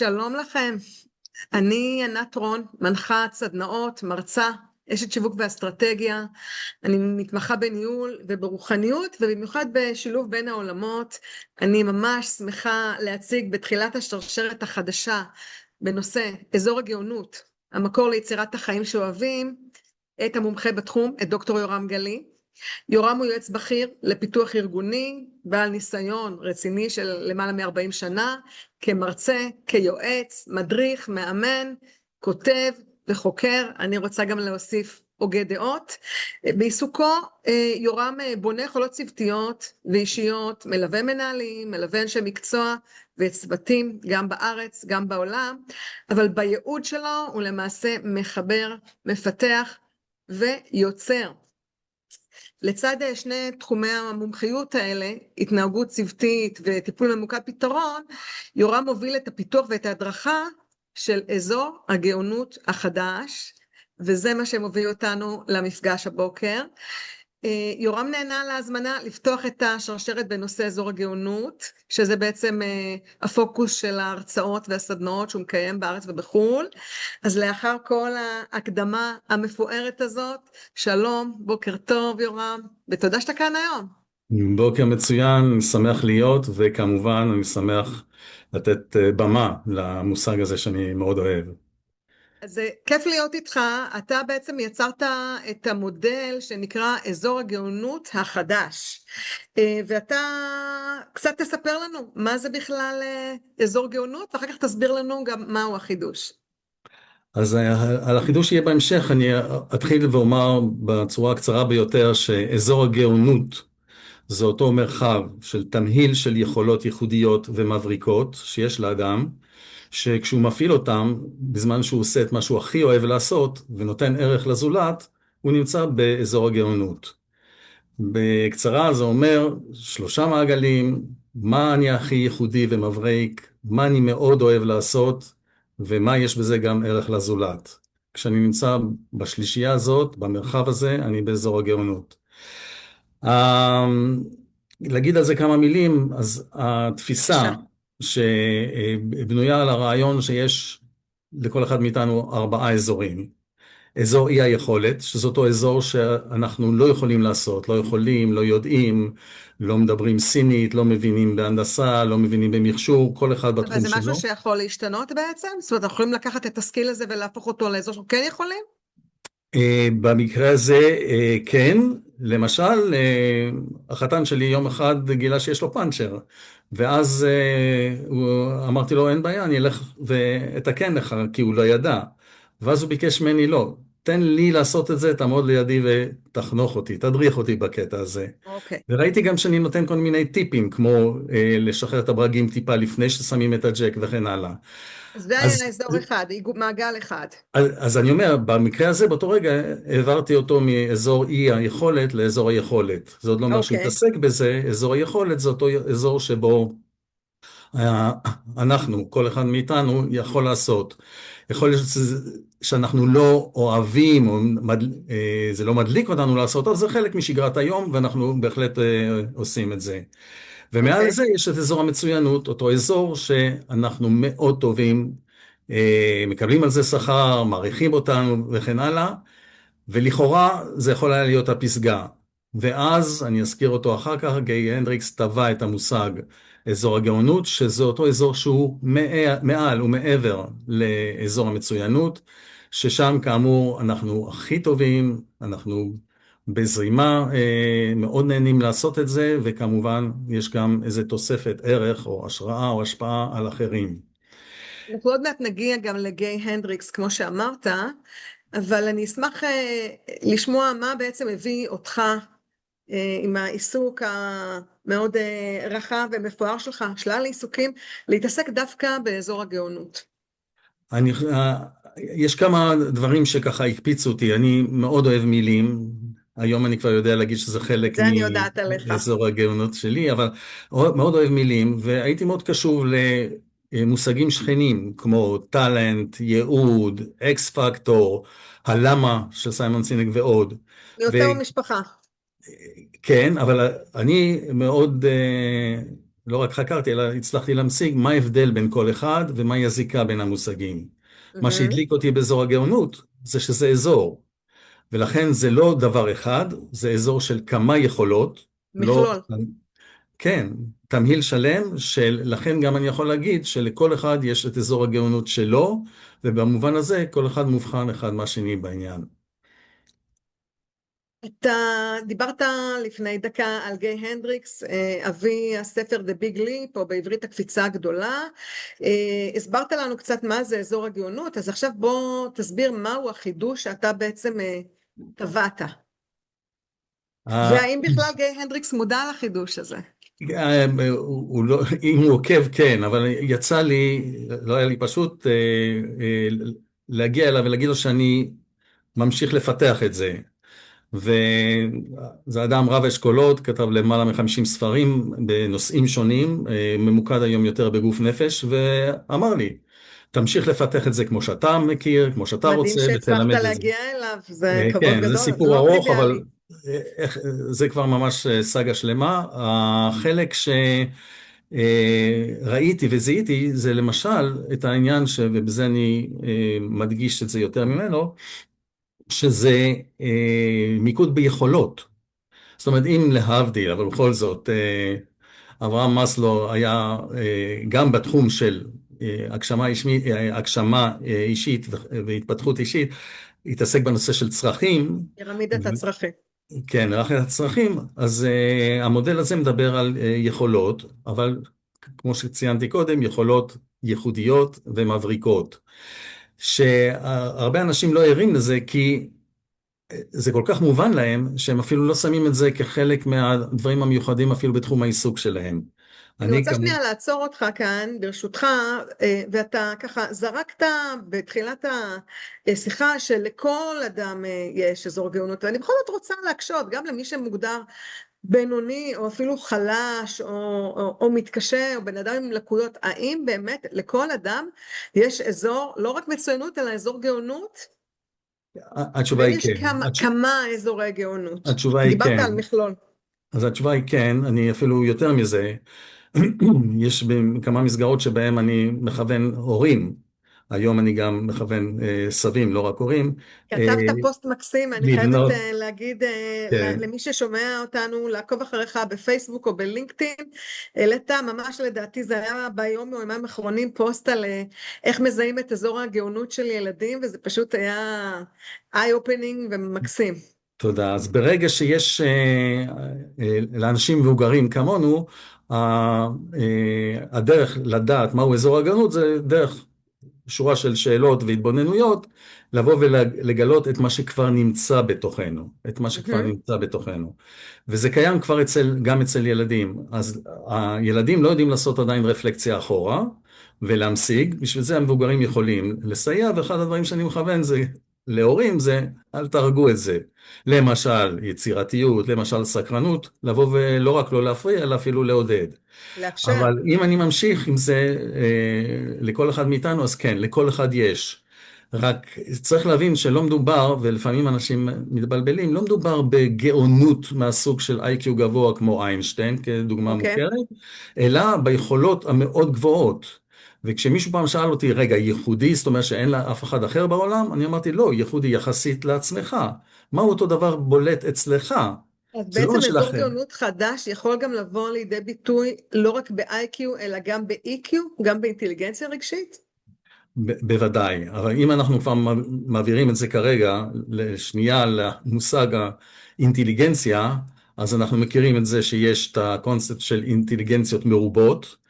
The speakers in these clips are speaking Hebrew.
שלום לכם, אני ענת רון, מנחת סדנאות, מרצה, אשת שיווק ואסטרטגיה. אני מתמחה בניהול וברוחניות, ובמיוחד בשילוב בין העולמות. אני ממש שמחה להציג בתחילת השרשרת החדשה בנושא אזור הגאונות, המקור ליצירת החיים שאוהבים, את המומחה בתחום, את דוקטור יורם גלי. יורם הוא יועץ בכיר לפיתוח ארגוני, בעל ניסיון רציני של למעלה מ-40 שנה, כמרצה, כיועץ, מדריך, מאמן, כותב וחוקר. אני רוצה גם להוסיף הוגה דעות. בעיסוקו יורם בונה יכולות צוותיות ואישיות, מלווה מנהלים, מלווה אנשי מקצוע וצוותים, גם בארץ, גם בעולם, אבל בייעוד שלו הוא למעשה מחבר, מפתח ויוצר. לצד שני תחומי המומחיות האלה, התנהגות צוותית וטיפול ממוקד פתרון, יורם מוביל את הפיתוח ואת ההדרכה של אזור הגאונות החדש, וזה מה שמוביל אותנו למפגש הבוקר. יורם נהנה להזמנה לפתוח את השרשרת בנושא אזור הגאונות, שזה בעצם הפוקוס של ההרצאות והסדנאות שהוא מקיים בארץ ובחול. אז לאחר כל ההקדמה המפוארת הזאת, שלום, בוקר טוב יורם, ותודה שאתה כאן היום. בוקר מצוין, אני שמח להיות, וכמובן אני שמח לתת במה למושג הזה שאני מאוד אוהב. אז זה כיף להיות איתך. אתה בעצם יצרת את המודל שנקרא אזור הגאונות החדש, ואתה קצת תספר לנו מה זה בכלל אזור גאונות, ואחר כך תסביר לנו גם מהו החידוש. אז על החידוש יהיה בהמשך. אני אתחיל ואומר בצורה הקצרה ביותר שאזור הגאונות זה אותו מרחב של תמהיל של יכולות ייחודיות ומבריקות שיש לאדם, שכשהוא מפעיל אותם בזמן שהוא עושה את מה שהוא הכי אוהב לעשות ונותן ערך לזולת, הוא נמצא באזור הגאונות. בקצרה זה אומר 3 מעגלים: מה אני הכי ייחודי ומבריק, מה אני מאוד אוהב לעשות, ומה יש בזה גם ערך לזולת. כשאני נמצא בשלישייה הזאת, במרחב הזה, אני באזור הגאונות. להגיד על זה כמה מילים. אז בבקשה. התפיסה שבנויה על הרעיון שיש לכל אחד מאיתנו 4 אזורים. אזור אי היכולת, שזה אותו אזור שאנחנו לא יכולים לעשות, לא יכולים, לא יודעים, לא מדברים סינית, לא מבינים בהנדסה, לא מבינים במכשור, כל אחד אבל בתחום זה משהו שלו. שיכול להשתנות בעצם? זאת אומרת, אנחנו יכולים לקחת את הסקיל הזה ולהפוך אותו לאזור שאנחנו כן יכולים? במקרה הזה כן. למשל, החתן שלי יום אחד גילה שיש לו פאנצ'ר, ואז אמרתי לו אין בעיה, אני אלך ואתקן לך, כי הוא לא ידע. ואז הוא ביקש ממני: לא, תן לי לעשות את זה, תעמוד לידי ותחנוך אותי, תדריך אותי בקטע הזה. אוקיי. וראיתי גם שאני נותן כל מיני טיפים, כמו לשחרר את הברגים טיפה לפני ששמים את הג'ק וכן הלאה. אז זה היה אז אזור אחד, מעגל אחד. אז אני אומר, במקרה הזה, באותו רגע, העברתי אותו מאזור אי היכולת לאזור היכולת. זה עוד לא אומר שהוא אוקיי. מתעסק בזה. אזור היכולת זה אותו אזור שבו אה, אנחנו, כל אחד מאיתנו, יכול לעשות. יכול להיות שאנחנו לא אוהבים, או זה לא מדליק אותנו לעשות, אבל זה חלק משגרת היום, ואנחנו בהחלט עושים את זה. ומעל אוקיי. זה יש את אזור המצוינות, אותו אזור שאנחנו מאוד טובים, מקבלים על זה שכר, מעריכים אותנו וכן הלאה, ולכאורה זה יכול היה להיות הפסגה. ואז אני אזכיר אותו אחר כך, גיי הנדריקס טבע את המושג אזור הגאונות, שזה אותו אזור שהוא מעל ומעבר לאזור המצוינות, ששם כאמור אנחנו הכי טובים, אנחנו בזרימה מאוד נהנים לעשות את זה, וכמובן יש גם איזה תוספת ערך או השראה או השפעה על אחרים. אנחנו עוד מעט נגיע גם לגיי הנדריקס, כמו שאמרת, אבל אני אשמח לשמוע מה בעצם הביא אותך עם העיסוק המאוד רחב ומפואר שלך, שלל עיסוקים, להתעסק דווקא באזור הגאונות. אני, יש כמה דברים שככה הקפיצו אותי. אני מאוד אוהב מילים. היום אני כבר יודע להגיד שזה חלק זה אני יודעת עליך. מאזור הגאונות שלי, אבל מאוד אוהב מילים, והייתי מאוד קשוב למושגים שכנים, כמו טאלנט, ייעוד, אקס פקטור, הלמה של סיימון סינק ועוד. יותר משפחה. וכן, אבל אני מאוד לא רק חקרתי, אלא הצלחתי להמשיג מה ההבדל בין כל אחד ומהי הזיקה בין המושגים. מה מהמם. שהדליק אותי באזור הגאונות זה שזה אזור, ולכן זה לא דבר אחד, זה אזור של כמה יכולות, לא, מכלול. כן, תמהיל שלם, לכן גם אני יכול להגיד שלכל אחד יש את אזור הגאונות שלו, ובמובן הזה כל אחד מובחן אחד מהשני בעניין. אתה דיברת לפני דקה על גיי הנדריקס, אבי הספר The Big Leap, או בעברית הקפיצה הגדולה. הסברת לנו קצת מה זה אזור הגאונות, אז עכשיו בוא תסביר מהו החידוש שאתה בעצם טבעת. והאם בכלל גיי הנדריקס מודע לחידוש הזה? הוא לא, אם הוא עוקב כן, אבל יצא לי, לא היה לי פשוט להגיע אליו ולהגיד לו שאני ממשיך לפתח את זה. וזה אדם רב אשכולות, כתב למעלה מ-50 ספרים בנושאים שונים, ממוקד היום יותר בגוף נפש, ואמר לי, תמשיך לפתח את זה כמו שאתה מכיר, כמו שאתה מדהים רוצה, שהצלחת ותלמד את זה. להגיע אליו, זה כבוד כן, זה גדול, סיפור לא ארוך, אבל טריוויאלי. זה כבר ממש סאגה שלמה. החלק שראיתי וזיהיתי זה למשל את העניין, ובזה אני מדגיש את זה יותר ממנו, שזה מיקוד ביכולות. זאת אומרת, אם להבדיל, אבל בכל זאת, אברהם מאסלו היה גם בתחום של הגשמה אישית והתפתחות אישית, התעסק בנושא של צרכים, פירמידת הצרכים. כן, רק הצרכים, אז המודל הזה מדבר על יכולות, אבל כמו שציינתי קודם, יכולות ייחודיות ומבריקות, שהרבה אנשים לא ערים לזה, כי זה כל כך מובן להם, שהם אפילו לא שמים את זה כחלק מהדברים המיוחדים אפילו בתחום העיסוק שלהם. אני אני רוצה כמו... שנייה לעצור אותך כאן, ברשותך, ואתה ככה זרקת בתחילת השיחה שלכל אדם יש אזור גאונות, ואני בכל זאת רוצה להקשות, גם למי שמוגדר בינוני או אפילו חלש או מתקשה או בן אדם עם לקויות, האם באמת לכל אדם יש אזור, לא רק מצוינות, אלא אזור גאונות? התשובה ואם היא יש כן. כמה אזורי גאונות? התשובה היא דיברת כן. על מכלול. אז התשובה היא כן, אני אפילו יותר מזה. יש כמה מסגרות שבהם אני מכוון הורים, היום אני גם מכוון סבים, לא רק הורים, כתבת פוסט מקסים, אני חייבת לבנות, להגיד כן, למי ששומע אותנו, לעקוב אחריך בפייסבוק או בלינקדאין, העלית ממש לדעתי, זה היה ביום או יומיים האחרונים פוסט על איך מזהים את אזור הגאונות של ילדים, וזה פשוט היה eye-opening ומקסים. תודה. אז ברגע שיש לאנשים מבוגרים כמונו, הדרך לדעת מהו אזור הגאונות זה דרך שורה של שאלות והתבוננויות, לבוא ולגלות את מה שכבר נמצא בתוכנו, את מה שכבר מהמם. נמצא בתוכנו. וזה קיים כבר גם אצל ילדים. אז הילדים לא יודעים לעשות עדיין רפלקציה אחורה ולהמשיג, בשביל זה המבוגרים יכולים לסייע, ואחד הדברים שאני מכוון זה, להורים זה, אל תהרגו את זה. למשל יצירתיות, למשל סקרנות, לבוא ולא רק לא להפריע, אלא אפילו לעודד. לאפשר. אבל אם אני ממשיך עם זה לכל אחד מאיתנו, אז כן, לכל אחד יש. רק צריך להבין שלא מדובר, ולפעמים אנשים מתבלבלים, לא מדובר בגאונות מהסוג של איי-קיו גבוה כמו איינשטיין, כדוגמה אוקיי. מוכרת, אלא ביכולות המאוד גבוהות. וכשמישהו פעם שאל אותי, רגע, ייחודי, זאת אומרת שאין לה אף אחד אחר בעולם? אני אמרתי, לא, ייחודי יחסית לעצמך. מהו אותו דבר בולט אצלך? אז זה לא מה בעצם אזור שלכם. גאונות חדש יכול גם לבוא לידי ביטוי לא רק ב-IQ אלא גם ב-EQ, גם באינטליגנציה רגשית? בוודאי, אבל אם אנחנו כבר מעבירים את זה כרגע לשנייה למושג האינטליגנציה, אז אנחנו מכירים את זה שיש את הקונספט של אינטליגנציות מרובות,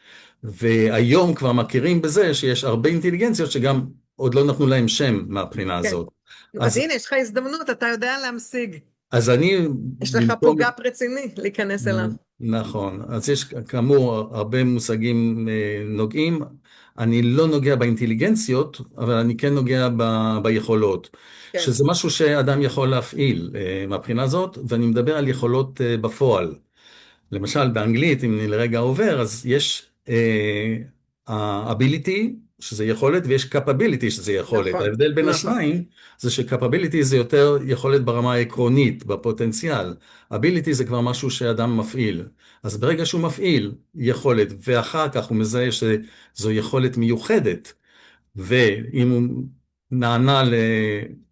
והיום כבר מכירים בזה שיש הרבה אינטליגנציות שגם עוד לא נתנו להם שם מהבחינה כן. הזאת. אז הנה, יש לך הזדמנות, אתה יודע להמשיג. אז אני יש לך פה במקום... גאפ רציני להיכנס אליו. נכון, אז יש כאמור הרבה מושגים נוגעים, אני לא נוגע באינטליגנציות, אבל אני כן נוגע ביכולות, כן. שזה משהו שאדם יכול להפעיל מהבחינה הזאת, ואני מדבר על יכולות בפועל. למשל באנגלית, אם אני לרגע עובר, אז יש ה-ability, שזה יכולת, ויש capability שזה יכולת. נכון, ההבדל בין נכון. השניים זה ש-capability זה יותר יכולת ברמה העקרונית, בפוטנציאל. ability זה כבר משהו שאדם מפעיל. אז ברגע שהוא מפעיל יכולת, ואחר כך הוא מזהה שזו יכולת מיוחדת, ואם הוא נענה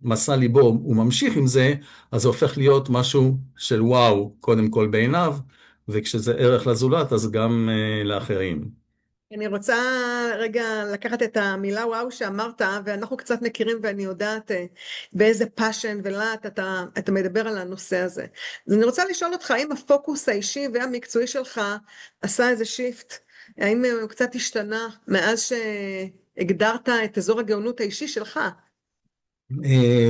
למסע ליבו, הוא ממשיך עם זה, אז זה הופך להיות משהו של וואו, קודם כל בעיניו, וכשזה ערך לזולת, אז גם לאחרים. אני רוצה רגע לקחת את המילה וואו שאמרת, ואנחנו קצת מכירים ואני יודעת באיזה פאשן ולהט אתה מדבר על הנושא הזה. אז אני רוצה לשאול אותך, האם הפוקוס האישי והמקצועי שלך עשה איזה שיפט? האם הוא קצת השתנה מאז שהגדרת את אזור הגאונות האישי שלך?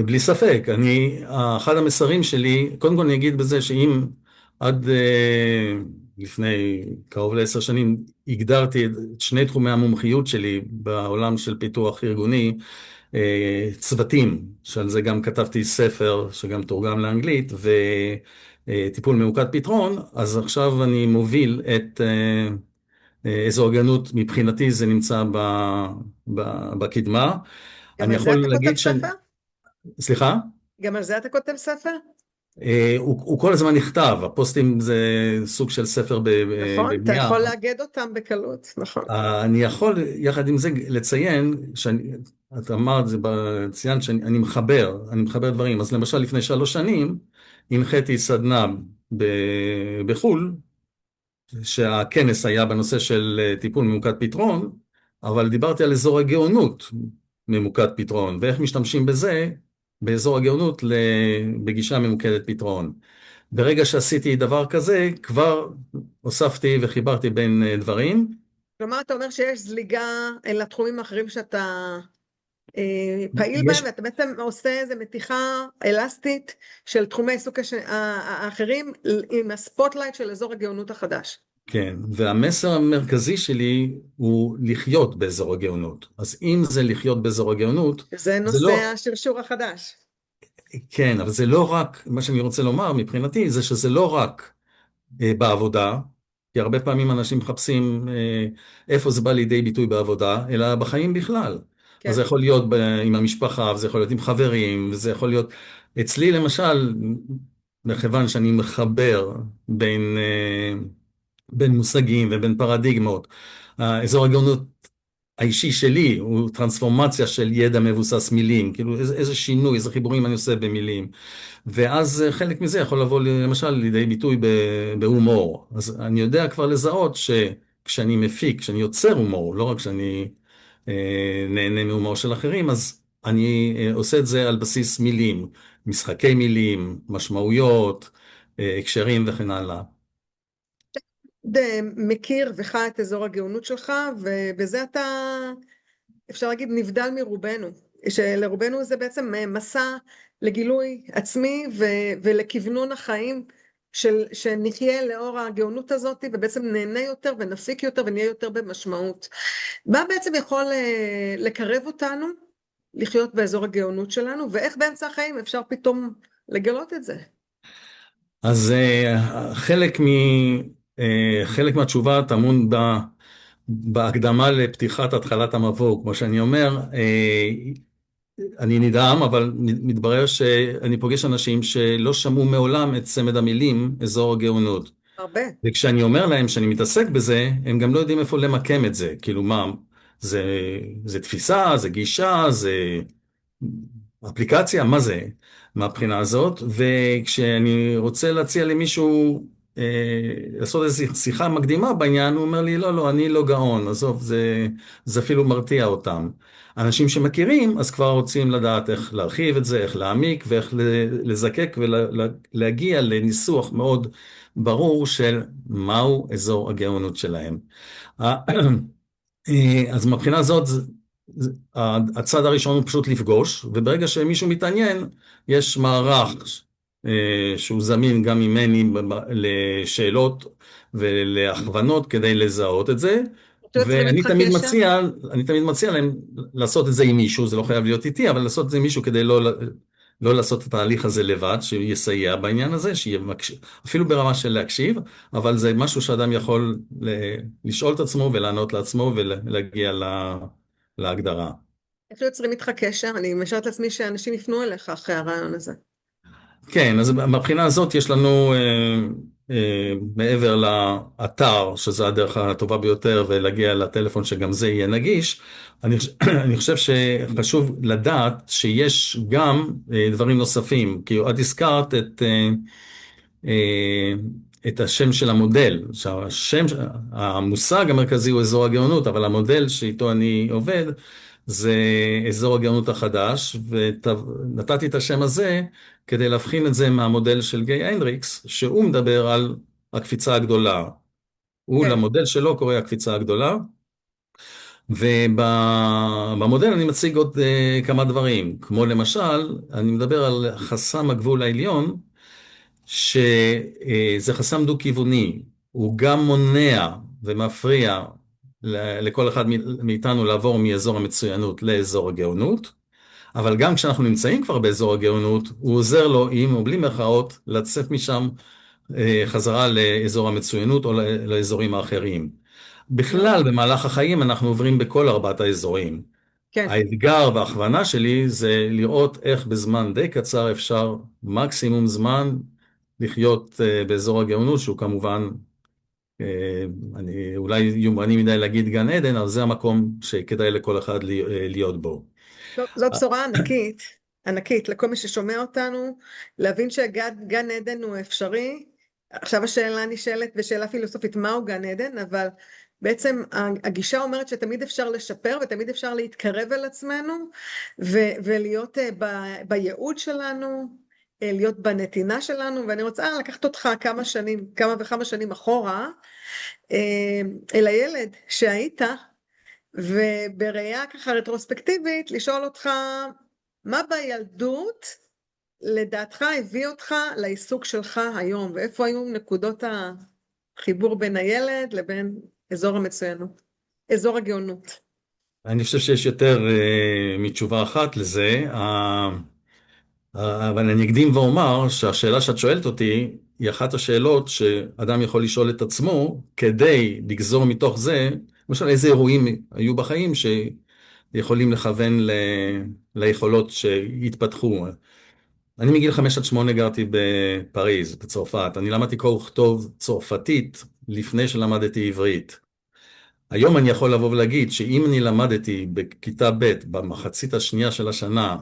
בלי ספק, אחד המסרים שלי, קודם כל אני אגיד בזה שאם עד לפני קרוב ל10 שנים הגדרתי את שני תחומי המומחיות שלי בעולם של פיתוח ארגוני, צוותים, שעל זה גם כתבתי ספר שגם תורגם לאנגלית, וטיפול ממוקד פתרון, אז עכשיו אני מוביל את אזור הגאונות, מבחינתי זה נמצא בקדמה. גם אני על זה יכול אתה כותב להגיד ספר? סליחה? גם על זה אתה כותב ספר? הוא כל הזמן נכתב, הפוסטים זה סוג של ספר נכון, אתה בבנייה. יכול לאגד אותם בקלות, נכון. אני יכול יחד עם זה לציין, את אמרת, ציינת שאני מחבר דברים. אז למשל לפני 3 שנים הנחיתי סדנה בחו"ל, שהכנס היה בנושא של טיפול ממוקד פתרון, אבל דיברתי על אזור הגאונות ממוקד פתרון, ואיך משתמשים בזה באזור הגאונות בגישה ממוקדת פתרון. ברגע שעשיתי דבר כזה, כבר הוספתי וחיברתי בין דברים. כלומר, אתה אומר שיש זליגה לתחומים האחרים שאתה פעיל בהם, יש, ואתה בעצם עושה איזו מתיחה אלסטית של תחומי העיסוק האחרים עם הספוטלייט של אזור הגאונות החדש. כן, והמסר המרכזי שלי הוא לחיות באזור הגאונות. אז אם זה לחיות באזור הגאונות, זה זה נושא לא, השרשור החדש. כן, אבל זה לא רק, מה שאני רוצה לומר מבחינתי, זה שזה לא רק בעבודה, כי הרבה פעמים אנשים מחפשים איפה זה בא לידי ביטוי בעבודה, אלא בחיים בכלל. אז כן. זה יכול להיות עם המשפחה, וזה יכול להיות עם חברים, וזה יכול להיות... אצלי למשל, מכיוון שאני מחבר בין מושגים ובין פרדיגמות, האזור הגאונות האישי שלי הוא טרנספורמציה של ידע מבוסס מילים, כאילו איזה שינוי, איזה חיבורים אני עושה במילים. ואז חלק מזה יכול לבוא למשל לידי ביטוי בהומור. אז אני יודע כבר לזהות שכשאני מפיק, כשאני יוצר הומור, לא רק כשאני נהנה מהומור של אחרים, אז אני עושה את זה על בסיס מילים, משחקי מילים, משמעויות, הקשרים וכן הלאה. מכיר וחי את אזור הגאונות שלך, ובזה אתה, אפשר להגיד, נבדל מרובנו. שלרובנו זה בעצם מסע לגילוי עצמי ולכוונון החיים שנחיה לאור הגאונות הזאת, ובעצם נהנה יותר ונפיק יותר ונהיה יותר במשמעות. מה בעצם יכול לקרב אותנו לחיות באזור הגאונות שלנו, ואיך באמצע החיים אפשר פתאום לגלות את זה? אז חלק מהתשובה טמון בהקדמה לפתיחת התחלת המבוא. כמו שאני אומר, אני נדהם, אבל מתברר שאני פוגש אנשים שלא שמעו מעולם את צמד המילים אזור הגאונות. הרבה. וכשאני אומר להם שאני מתעסק בזה, הם גם לא יודעים איפה למקם את זה. כאילו מה, זה תפיסה, זה גישה, זה אפליקציה, מה זה מהבחינה הזאת? וכשאני רוצה להציע למישהו לעשות איזו שיחה מקדימה בעניין, הוא אומר לי, לא, לא, אני לא גאון, עזוב, זה אפילו מרתיע אותם. אנשים שמכירים, אז כבר רוצים לדעת איך להרחיב את זה, איך להעמיק, ואיך לזקק ולהגיע לניסוח מאוד ברור של מהו אזור הגאונות שלהם. אז מבחינה זאת, הצד הראשון הוא פשוט לפגוש, וברגע שמישהו מתעניין, יש מערך שהוא זמין גם ממני לשאלות ולהכוונות כדי לזהות את זה, יוצרים ואני איתך תמיד קשר? מציע, אני תמיד מציע להם לעשות את זה עם מישהו, זה לא חייב להיות איתי, אבל לעשות את זה עם מישהו כדי לא לעשות את התהליך הזה לבד, שיסייע בעניין הזה, שיהיה אפילו ברמה של להקשיב, אבל זה משהו שאדם יכול לשאול את עצמו ולענות לעצמו ולהגיע להגדרה. איך יוצרים איתך קשר? אני משערת לעצמי שאנשים יפנו אליך אחרי הרעיון הזה. כן, אז מהבחינה הזאת יש לנו, מעבר לאתר, שזה הדרך הטובה ביותר, ולהגיע לטלפון שגם זה יהיה נגיש, אני חושב שחשוב לדעת שיש גם דברים נוספים, כי את הזכרת אה, את השם של המודל. עכשיו, המושג המרכזי הוא אזור הגאונות, אבל המודל שאיתו אני עובד זה אזור הגאונות החדש, ונתתי את השם הזה כדי להבחין את זה מהמודל של גיי הנדריקס, שהוא מדבר על הקפיצה הגדולה. הוא כן, למודל שלו קורא הקפיצה הגדולה, ובמודל אני מציג עוד כמה דברים, כמו למשל, אני מדבר על חסם הגבול העליון, שזה חסם דו-כיווני, הוא גם מונע ומפריע לכל אחד מאיתנו לעבור מאזור המצוינות לאזור הגאונות, אבל גם כשאנחנו נמצאים כבר באזור הגאונות, הוא עוזר לו, עם או בלי מירכאות, לצאת משם חזרה לאזור המצוינות או לאזורים האחרים. בכלל, מאוד, במהלך החיים אנחנו עוברים בכל ארבעת האזורים. כן. האתגר וההכוונה שלי זה לראות איך בזמן די קצר אפשר מקסימום זמן לחיות באזור הגאונות, שהוא כמובן, אולי יומרני מדי להגיד גן עדן, אבל זה המקום שכדאי לכל אחד להיות בו. טוב, זו בשורה ענקית, ענקית לכל מי ששומע אותנו, להבין שגן עדן הוא אפשרי. עכשיו השאלה נשאלת, ושאלה פילוסופית, מהו גן עדן? אבל בעצם הגישה אומרת שתמיד אפשר לשפר ותמיד אפשר להתקרב אל עצמנו ולהיות בייעוד שלנו, להיות בנתינה שלנו. ואני רוצה לקחת אותך כמה שנים, כמה וכמה שנים אחורה, אל הילד שהיית, ובראייה ככה רטרוספקטיבית לשאול אותך מה בילדות לדעתך הביא אותך לעיסוק שלך היום, ואיפה היו נקודות החיבור בין הילד לבין אזור המצוינות, אזור הגאונות. אני חושב שיש יותר מתשובה אחת לזה, אבל אני אקדים ואומר שהשאלה שאת שואלת אותי היא אחת השאלות שאדם יכול לשאול את עצמו כדי לגזור מתוך זה, למשל איזה אירועים היו בחיים שיכולים לכוון ליכולות שהתפתחו. אני מגיל 5 עד 8 גרתי בפריז, בצרפת. אני למדתי קרוא וכתוב צרפתית לפני שלמדתי עברית. היום אני יכול לבוא ולהגיד שאם אני למדתי בכיתה ב' במחצית השנייה של השנה,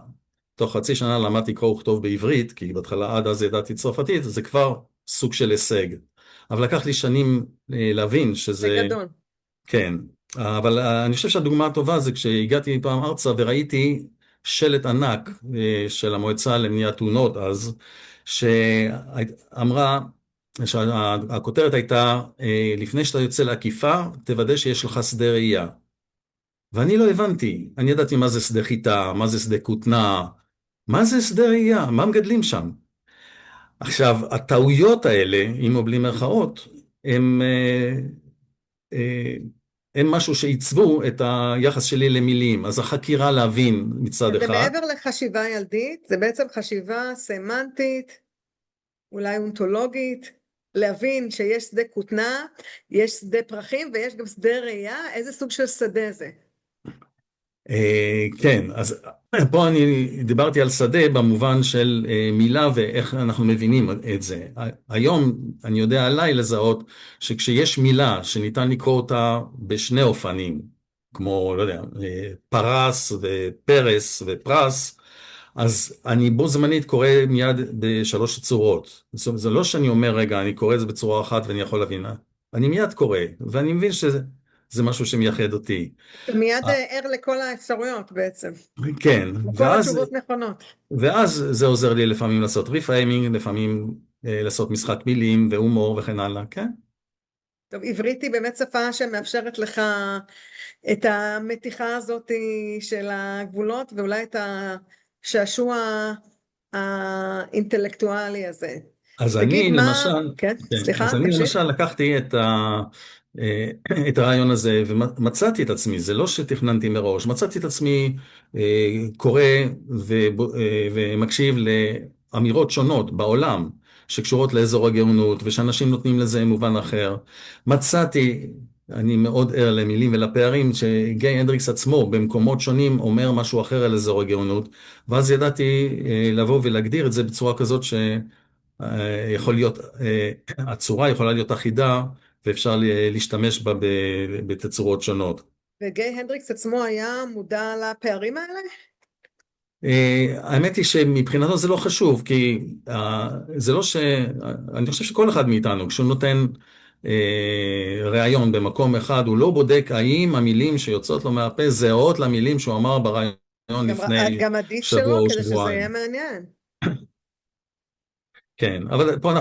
תוך חצי שנה למדתי קרוא וכתוב בעברית, כי בהתחלה עד אז ידעתי צרפתית, זה כבר סוג של הישג. אבל לקח לי שנים להבין זה שזה, גדול. כן. אבל אני חושב שהדוגמה הטובה זה כשהגעתי פעם ארצה וראיתי שלט ענק של המועצה למניעת תאונות אז, שאמרה, שהכותרת הייתה, לפני שאתה יוצא לעקיפה, תוודא שיש לך שדה ראייה. ואני לא הבנתי, אני ידעתי מה זה שדה חיטה, מה זה שדה כותנה, מה זה שדה ראייה, מה מגדלים שם. עכשיו, הטעויות האלה, עם או בלי מירכאות, הם, הם משהו שעיצבו את היחס שלי למילים. אז החקירה להבין מצד זה אחד. מעבר לחשיבה ילדית, זה בעצם חשיבה סמנטית, אולי אונתולוגית, להבין שיש שדה כותנה, יש שדה פרחים ויש גם שדה ראייה. איזה סוג של שדה זה? כן, אז פה אני דיברתי על שדה במובן של מילה ואיך אנחנו מבינים את זה. היום אני יודע עליי לזהות שכשיש מילה שניתן לקרוא אותה בשני אופנים, כמו, לא יודע, פרס ופרס ופרס, אז אני בו זמנית קורא מיד בשלוש צורות. זאת אומרת, זה לא שאני אומר, רגע, אני קורא את זה בצורה אחת ואני יכול להבין. אני מיד קורא, ואני מבין שזה משהו שמייחד אותי. אתה מיד ער לכל האפשרויות בעצם, כן, וכל התשובות נכונות. ואז זה עוזר לי לפעמים לעשות ריפריימינג, לפעמים לעשות משחק מילים והומור וכן הלאה, כן? טוב, עברית היא באמת שפה שמאפשרת לך את המתיחה הזאת של הגבולות, ואולי את השעשוע האינטלקטואלי הזה. אז תגיד אני מה, למשל, כן, כן, סליחה, אז אני תמשיך. למשל לקחתי את הרעיון הזה ומצאתי את עצמי, זה לא שתכננתי מראש, מצאתי את עצמי קורא ומקשיב לאמירות שונות בעולם שקשורות לאזור הגאונות ושאנשים נותנים לזה מובן אחר. מצאתי אני מאוד ער למילים ולפערים, שגיי הנדריקס עצמו במקומות שונים אומר משהו אחר על אזור הגאונות, ואז ידעתי לבוא ולהגדיר את זה בצורה כזאת שיכול להיות, הצורה יכולה להיות אחידה, ואפשר להשתמש בה בתצורות שונות. וגיי הנדריקס עצמו היה מודע לפערים האלה? האמת היא שמבחינתו זה לא חשוב, כי זה לא אני חושב שכל אחד מאיתנו, כשהוא נותן ראיון במקום אחד, הוא לא בודק האם המילים שיוצאות לו מהפה זהות למילים שהוא אמר בראיון לפני גם עדיף שבוע שלא, או כדי שזה יהיה שבועיים. מעניין. כן, אבל פה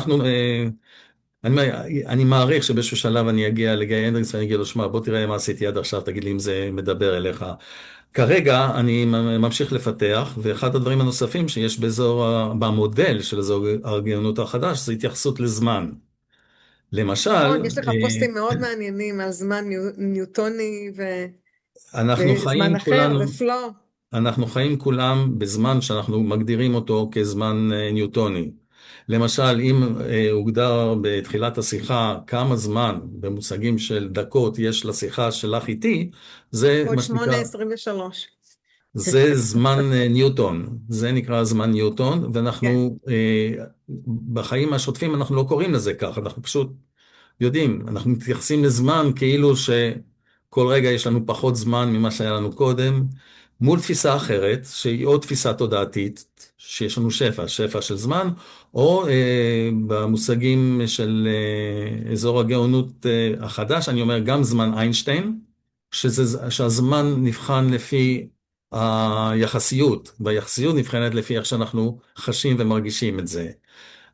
אני מעריך שבאיזשהו שלב אני אגיע לגיא הנדריקס ואני אגיד לו, שמע, בוא תראה מה עשיתי עד עכשיו, תגיד לי אם זה מדבר אליך. כרגע אני ממשיך לפתח, ואחד הדברים הנוספים שיש במודל של אזור הגאונות החדש, זה התייחסות לזמן. נכון, למשל, יש לך פוסטים מאוד מעניינים על זמן ניוטוני אנחנו וזמן חיים אחר כולנו, ופלואו. אנחנו חיים כולם בזמן שאנחנו מגדירים אותו כזמן ניוטוני. למשל, אם הוגדר בתחילת השיחה כמה זמן במושגים של דקות יש לשיחה שלך איתי, זה עוד מה שנקרא 8:23. זה זמן ניוטון, זה נקרא זמן ניוטון, כן. ואנחנו בחיים השוטפים אנחנו לא קוראים לזה כך, אנחנו פשוט יודעים, אנחנו מתייחסים לזמן כאילו שכל רגע יש לנו פחות זמן ממה שהיה לנו קודם, מול תפיסה אחרת, שהיא עוד תפיסה תודעתית, שיש לנו שפע של זמן, או במושגים של אזור הגאונות החדש, אני אומר גם זמן איינשטיין, שהזמן נבחן לפי היחסיות, והיחסיות נבחנת לפי איך שאנחנו חשים ומרגישים את זה.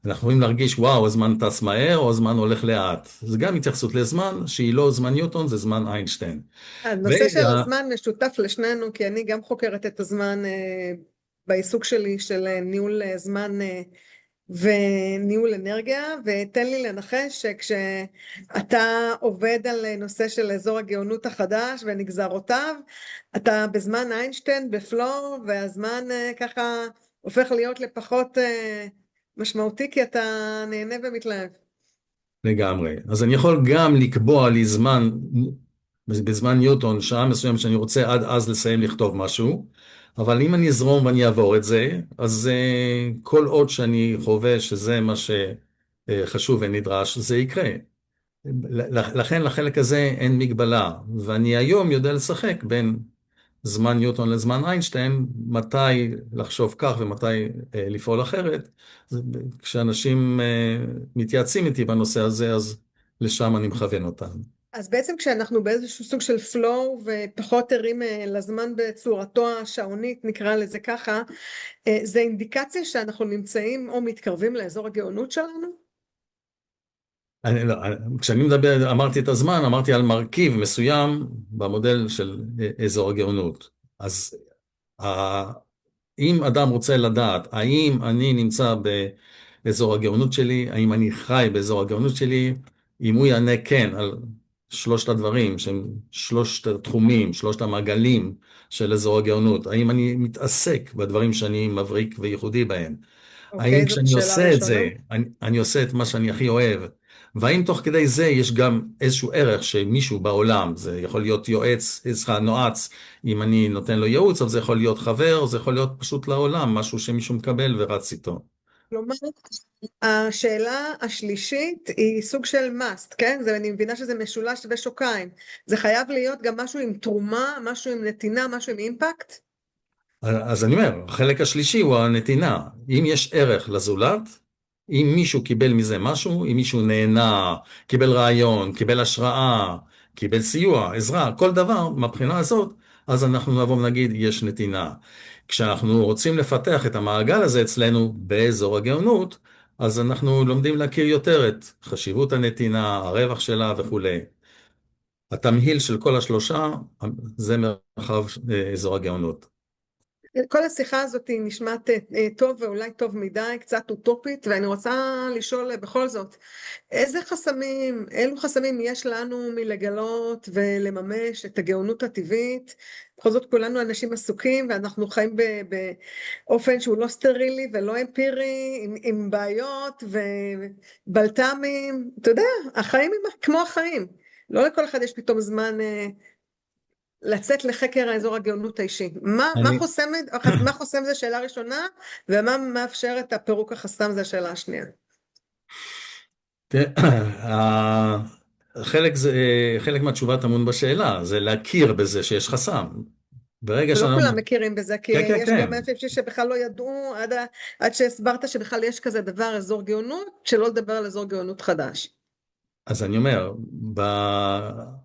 אנחנו יכולים להרגיש, וואו, הזמן טס מהר, או הזמן הולך לאט. זה גם התייחסות לזמן, שהיא לא זמן ניוטון, זה זמן איינשטיין. הנושא של הזמן משותף לשנינו, כי אני גם חוקרת את הזמן בעיסוק שלי של ניהול זמן וניהול אנרגיה, ותן לי לנחש שכשאתה עובד על נושא של אזור הגאונות החדש ונגזרותיו, אתה בזמן איינשטיין בפלואו, והזמן ככה הופך להיות לפחות משמעותי, כי אתה נהנה ומתלהב. לגמרי. אז אני יכול גם לקבוע לי זמן, בזמן ניוטון, שעה מסוים שאני רוצה עד אז לסיים לכתוב משהו, אבל אם אני אזרום ואני אעבור את זה, אז כל עוד שאני חווה שזה מה שחשוב ונדרש, זה יקרה. לכן לחלק הזה אין מגבלה, ואני היום יודע לשחק בין זמן ניוטון לזמן איינשטיין, מתי לחשוב כך ומתי לפעול אחרת. כשאנשים מתייעצים איתי בנושא הזה, אז לשם אני מכוון אותם. אז בעצם כשאנחנו באיזשהו סוג של פלואו ופחות ערים לזמן בצורתו השעונית, נקרא לזה ככה, זה אינדיקציה שאנחנו נמצאים או מתקרבים לאזור הגאונות שלנו? לא, כשאני מדבר, אמרתי את הזמן, אמרתי על מרכיב מסוים במודל של אזור הגאונות. אז אם אדם רוצה לדעת האם אני נמצא באזור הגאונות שלי, האם אני חי באזור הגאונות שלי, אם הוא יענה כן על שלושת הדברים, שהם שלושת התחומים, שלושת המעגלים של אזור הגאונות, האם אני מתעסק בדברים שאני מבריק וייחודי בהם, האם אוקיי, זאת כשאני השאלה עושה את הראשונה. זה, אני עושה את מה שאני הכי אוהב, והאם תוך כדי זה יש גם איזשהו ערך שמישהו בעולם, זה יכול להיות יועץ, נועץ, אם אני נותן לו ייעוץ, אבל זה יכול להיות חבר, זה יכול להיות פשוט לעולם, משהו שמישהו מקבל ורץ איתו. כלומר, השאלה השלישית היא סוג של must, כן? אני מבינה שזה משולש ושוקיים. זה חייב להיות גם משהו עם תרומה, משהו עם נתינה, משהו עם אימפקט? אז אני אומר, החלק השלישי הוא הנתינה. אם יש ערך לזולת, אם מישהו קיבל מזה משהו, אם מישהו נהנה, קיבל רעיון, קיבל השראה, קיבל סיוע, עזרה, כל דבר מהבחינה הזאת, אז אנחנו נבוא ונגיד, יש נתינה. כשאנחנו רוצים לפתח את המעגל הזה אצלנו באזור הגאונות, אז אנחנו לומדים להכיר יותר את חשיבות הנתינה, הרווח שלה וכו'. התמהיל של כל השלושה, זה מרחב אזור הגאונות. כל השיחה הזאת נשמעת טוב ואולי טוב מדי, קצת אוטופית, ואני רוצה לשאול בכל זאת, אילו חסמים יש לנו מלגלות ולממש את הגאונות הטבעית? בכל זאת כולנו אנשים עסוקים, ואנחנו חיים באופן שהוא לא סטרילי ולא אמפירי, עם בעיות ובלת"מים, אתה יודע, החיים הם כמו החיים. לא לכל אחד יש פתאום זמן לצאת לחקר האזור הגאונות האישי. אני, מה חוסם זה שאלה ראשונה, ומה מאפשר את הפירוק החסם זה השאלה השנייה. חלק מהתשובה טמון בשאלה, זה להכיר בזה שיש חסם. ברגע ולא שאנחנו... כולם מכירים בזה, כי כן, כן, יש כן. גם אנשים שבכלל לא ידעו, עד שהסברת שבכלל יש כזה דבר אזור גאונות, שלא לדבר על אזור גאונות חדש. אז אני אומר,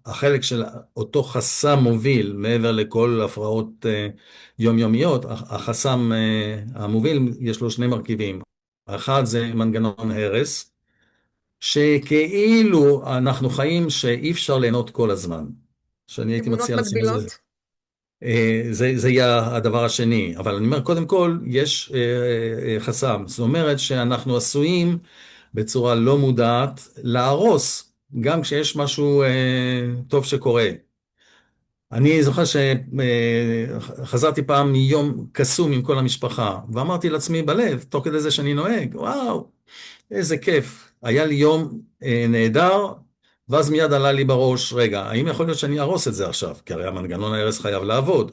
החלק של אותו חסם מוביל, מעבר לכל הפרעות יומיומיות, החסם המוביל יש לו שני מרכיבים. האחד זה מנגנון הרס, שכאילו אנחנו חיים שאי אפשר ליהנות כל הזמן. שאני הייתי אמונות מציע לשים את זה. מגבילות. זה יהיה הדבר השני, אבל אני אומר, קודם כל, יש חסם. זאת אומרת שאנחנו עשויים בצורה לא מודעת להרוס, גם כשיש משהו טוב שקורה. אני זוכר שחזרתי פעם מיום קסום עם כל המשפחה, ואמרתי לעצמי בלב, תוך כדי זה שאני נוהג, וואו, איזה כיף. היה לי יום נהדר, ואז מיד עלה לי בראש, רגע, האם יכול להיות שאני ארוס את זה עכשיו? כי הרי המנגנון ההרס חייב לעבוד.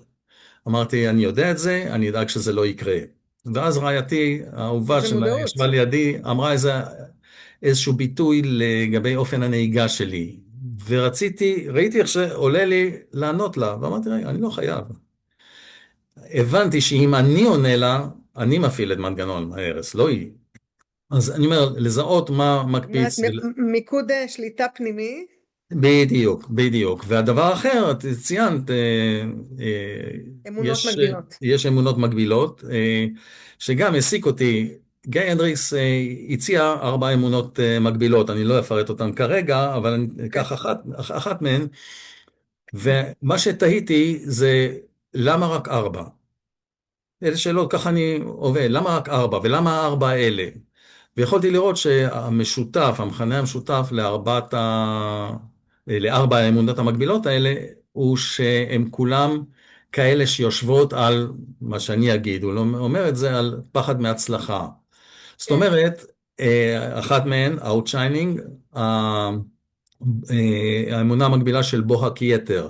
אמרתי, אני יודע את זה, אני אדאג שזה לא יקרה. ואז רעייתי, האהובה איזה מודעות. שישבה לידי, אמרה איזשהו ביטוי לגבי אופן הנהיגה שלי. ראיתי איך שעולה לי לענות לה, ואמרתי, רגע, אני לא חייב. הבנתי שאם אני עונה לה, אני מפעיל את מנגנון ההרס, לא היא. אז אני אומר, לזהות מה אומרת, מקפיץ. מיקוד שליטה פנימי. בדיוק, בדיוק. והדבר האחר, את ציינת, אמונות מגבילות. יש אמונות מגבילות, שגם העסיק אותי. גיא הנדריקס הציע 4 אמונות מגבילות, אני לא אפרט אותן כרגע, אבל אני אקח אחת מהן, ומה שתהיתי זה למה רק 4? אלה שאלות, ככה אני עובד, למה רק 4 ולמה 4 האלה? ויכולתי לראות שהמשותף, המכנה המשותף לארבע האמונות המקבילות האלה, הוא שהם כולם כאלה שיושבות על מה שאני אגיד, הוא לא אומר את זה, על פחד מהצלחה. זאת כן. אומרת, אחת מהן, Outshining, האמונה המקבילה של בוהק יתר.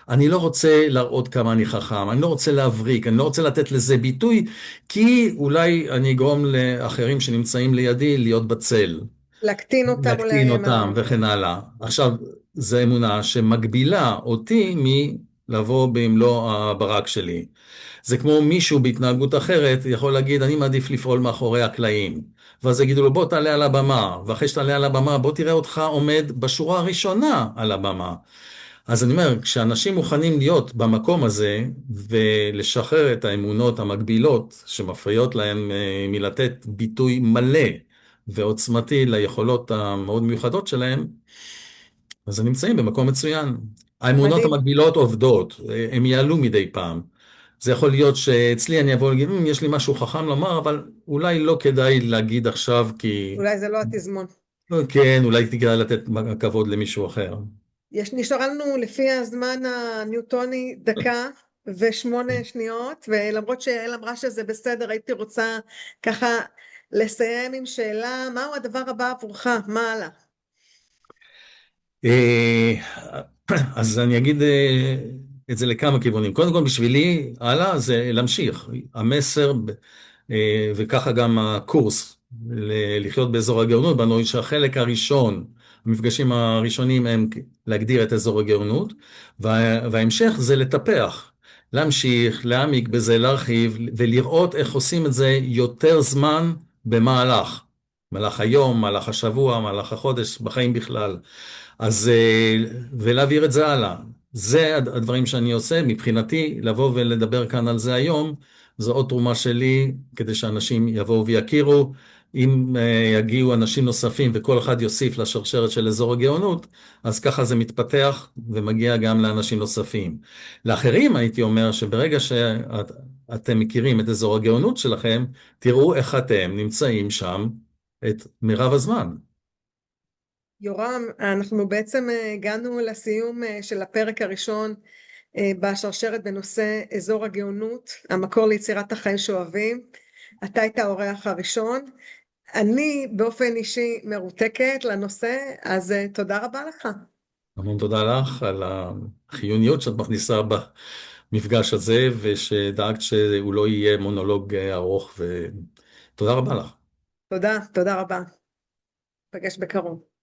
אני לא רוצה להראות כמה אני חכם, אני לא רוצה להבריק, אני לא רוצה לתת לזה ביטוי, כי אולי אני אגרום לאחרים שנמצאים לידי להיות בצל. להקטין אותם או להקטין לאיים אותם עליהם. וכן הלאה. עכשיו, זו אמונה שמגבילה אותי מלבוא במלוא הברק שלי. זה כמו מישהו בהתנהגות אחרת יכול להגיד, אני מעדיף לפעול מאחורי הקלעים. ואז יגידו לו, בוא תעלה על הבמה, ואחרי שתעלה על הבמה, בוא תראה אותך עומד בשורה הראשונה על הבמה. אז אני אומר, כשאנשים מוכנים להיות במקום הזה, ולשחרר את האמונות המגבילות, שמפריעות להם מלתת ביטוי מלא ועוצמתי ליכולות המאוד מיוחדות שלהם, אז הם נמצאים במקום מצוין. האמונות מדהים. המגבילות עובדות, הם יעלו מדי פעם. זה יכול להיות שאצלי אני אבוא להגיד, יש לי משהו חכם לומר, אבל אולי לא כדאי להגיד עכשיו, כי אולי זה לא התזמון. כן, אולי כדאי לתת כבוד למישהו אחר. נשאר לנו לפי הזמן הניוטוני 1:08, ולמרות שיעל אמרה שזה בסדר, הייתי רוצה ככה לסיים עם שאלה, מהו הדבר הבא עבורך? מה הלאה? אז אני אגיד את זה לכמה כיוונים. קודם כל, בשבילי, הלאה זה להמשיך. המסר, וככה גם הקורס, לחיות באזור הגאונות, בנוי שהחלק הראשון, המפגשים הראשונים הם להגדיר את אזור הגאונות, וההמשך זה לטפח, להמשיך, להעמיק בזה, להרחיב, ולראות איך עושים את זה יותר זמן במהלך. מהלך היום, מהלך השבוע, מהלך החודש, בחיים בכלל. אז, ולהעביר את זה הלאה. זה הדברים שאני עושה. מבחינתי, לבוא ולדבר כאן על זה היום, זו עוד תרומה שלי, כדי שאנשים יבואו ויכירו. אם יגיעו אנשים נוספים וכל אחד יוסיף לשרשרת של אזור הגאונות, אז ככה זה מתפתח ומגיע גם לאנשים נוספים. לאחרים הייתי אומר שברגע שאתם מכירים את אזור הגאונות שלכם, תראו איך אתם נמצאים שם את מרב הזמן. יורם, אנחנו בעצם הגענו לסיום של הפרק הראשון בשרשרת בנושא אזור הגאונות, המקור ליצירת החיים שאוהבים. אתה היית האורח הראשון. אני באופן אישי מרותקת לנושא, אז תודה רבה לך. המון תודה לך על החיוניות שאת מכניסה במפגש הזה, ושדאגת שהוא לא יהיה מונולוג ארוך, ותודה רבה לך. תודה, תודה רבה. נפגש בקרוב.